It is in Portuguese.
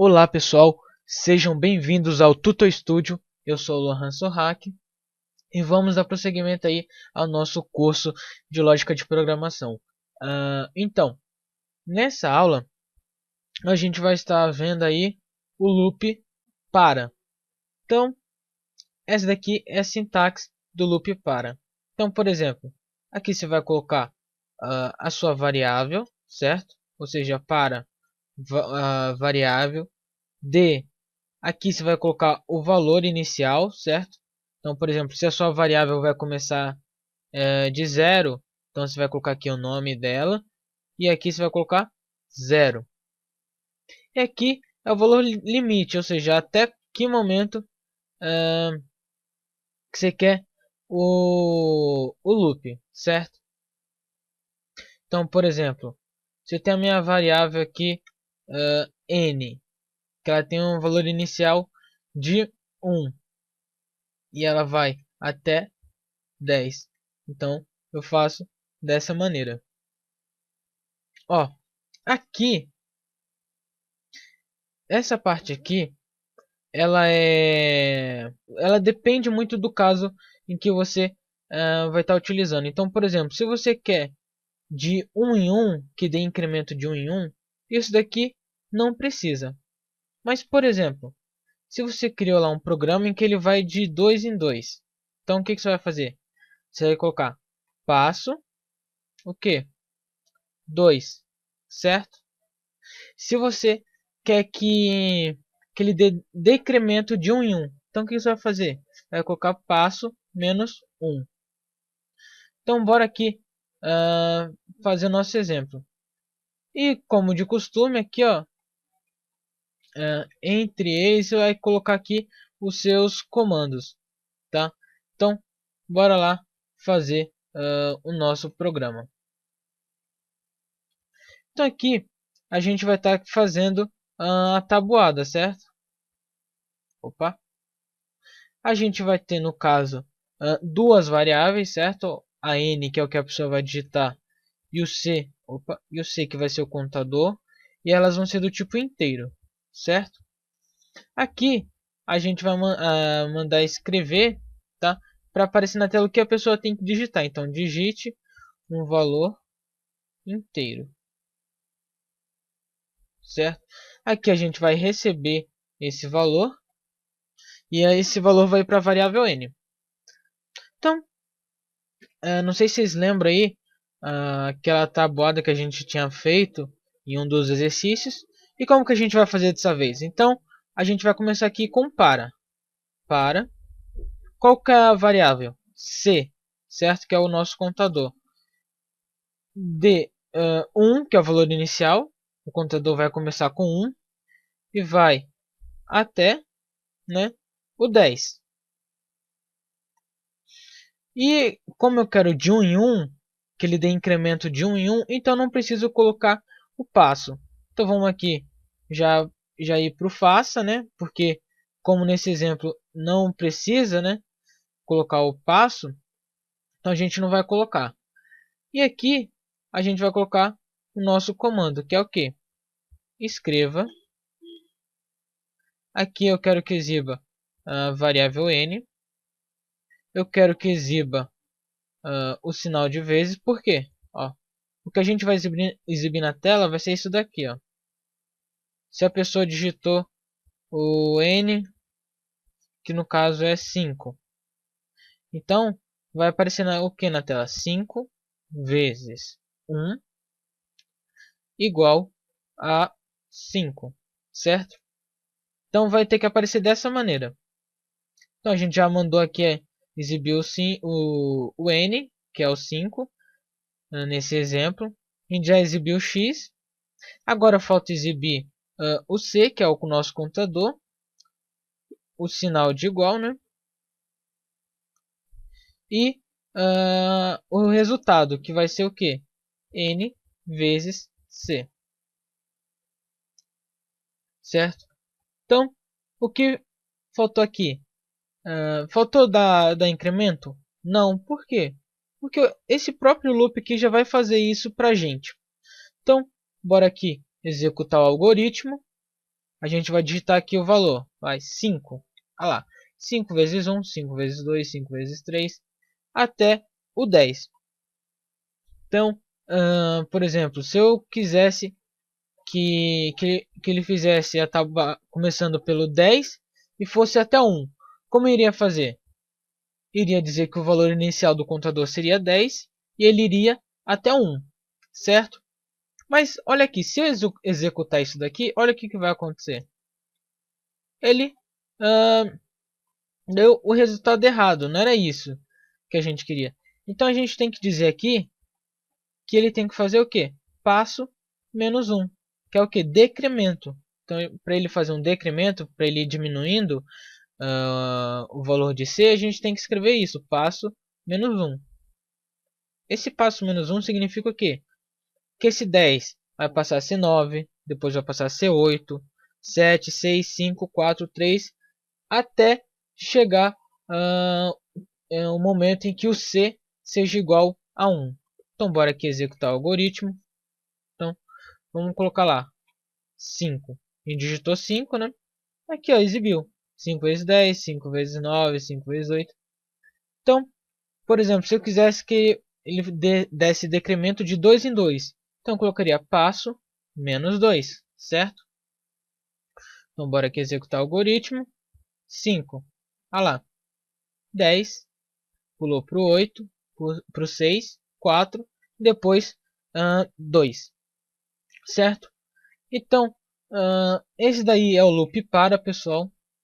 Olá pessoal, sejam bem-vindos ao Tutor Studio. Eu sou o Lohan Sorrak e vamos dar prosseguimento aí ao nosso curso de lógica de programação. Então, nessa aula a gente vai estar vendo aí o loop para. Então, essa daqui é a sintaxe do loop para. Então, por exemplo, aqui você vai colocar a sua variável, certo? Ou seja, para variável d. Aqui você vai colocar o valor inicial, certo? Então, por exemplo, se a sua variável vai começar de zero, então você vai colocar aqui o nome dela. E aqui você vai colocar zero. E aqui é o valor limite, ou seja, até que momento que você quer o loop, certo? Então, por exemplo, se eu tenho a minha variável aqui n, que ela tem um valor inicial de 1 e ela vai até 10. Então eu faço dessa maneira. Ó, aqui, essa parte aqui, ela depende muito do caso em que você vai estar utilizando. Então, por exemplo, se você quer de 1 em 1, que dê incremento de 1 em 1, isso daqui não precisa. Mas, por exemplo, se você criou lá um programa em que ele vai de 2 em 2, então o que você vai fazer? Você vai colocar passo, o que? 2, certo? Se você quer que ele dê decremento de 1 em 1, então o que você vai fazer? Vai colocar passo menos 1. Então bora aqui fazer o nosso exemplo. E como de costume aqui, ó, entre eles você vai colocar aqui os seus comandos, tá? Então bora lá fazer o nosso programa. Então aqui a gente vai estar fazendo a tabuada, certo? Opa! A gente vai ter no caso duas variáveis, certo? A n, que é o que a pessoa vai digitar, e o c que vai ser o contador, e elas vão ser do tipo inteiro, certo? Aqui a gente vai mandar escrever, tá? Para aparecer na tela o que a pessoa tem que digitar. Então digite um valor inteiro, certo? Aqui a gente vai receber esse valor e esse valor vai para a variável n. Então, não sei se vocês lembram aí aquela tabuada que a gente tinha feito em um dos exercícios. E como que a gente vai fazer dessa vez? Então, a gente vai começar aqui com para. Para. Qual que é a variável? C, certo? Que é o nosso contador. D, 1, que é o valor inicial. O contador vai começar com 1 e vai até, né, o 10. E como eu quero de 1 em 1, que ele dê incremento de 1 em 1, então não preciso colocar o passo. Então vamos aqui já ir para o faça, né? Porque como nesse exemplo não precisa, né, colocar o passo, então a gente não vai colocar. E aqui a gente vai colocar o nosso comando, que é o que? Escreva. Aqui eu quero que exiba a variável n. Eu quero que exiba o sinal de vezes. Por quê? Ó, o que a gente vai exibir na tela vai ser isso daqui, ó. Se a pessoa digitou o n, que no caso é 5, então vai aparecer o que na tela? 5 vezes 1 igual a 5, certo? Então vai ter que aparecer dessa maneira. Então a gente já mandou aqui exibir o n, que é o 5, nesse exemplo. A gente já exibiu o x. Agora falta exibir o c, que é o nosso contador, o sinal de igual, né? E o resultado, que vai ser o que? N vezes c, certo? Então, o que faltou aqui? Faltou dar incremento? Não, por quê? Porque esse próprio loop aqui já vai fazer isso para a gente. Então, bora aqui executar o algoritmo. a gente vai digitar aqui o valor. Vai 5. Olha lá. 5 vezes 1, 5 vezes 2, 5 vezes 3, até o 10. Então, por exemplo, se eu quisesse que ele fizesse a tábua começando pelo 10 e fosse até 1, como eu iria fazer? Iria dizer que o valor inicial do contador seria 10 e ele iria até 1, certo? Mas olha aqui, se eu executar isso daqui, olha o que vai acontecer. Ele deu o resultado errado, não era isso que a gente queria. Então a gente tem que dizer aqui que ele tem que fazer o que? Passo menos 1, que é o que? Decremento. Então, para ele fazer um decremento, para ele ir diminuindo o valor de C, a gente tem que escrever isso, passo menos 1. Esse passo menos 1 significa o quê? Que esse 10 vai passar a ser 9, depois vai passar a ser 8, 7, 6, 5, 4, 3, até chegar o momento em que o C seja igual a 1. Então, bora aqui executar o algoritmo. Então, vamos colocar lá 5. A gente digitou 5, né? Aqui, ó, exibiu. 5 vezes 10, 5 vezes 9, 5 vezes 8. Então, por exemplo, se eu quisesse que ele desse decremento de 2 em 2, então eu colocaria passo menos 2, certo? Então, bora aqui executar o algoritmo. 5. Ah lá. 10. Pulou para o 8. Para o 6. 4. Depois 2. Certo? Então, esse daí é o loop para, pessoal.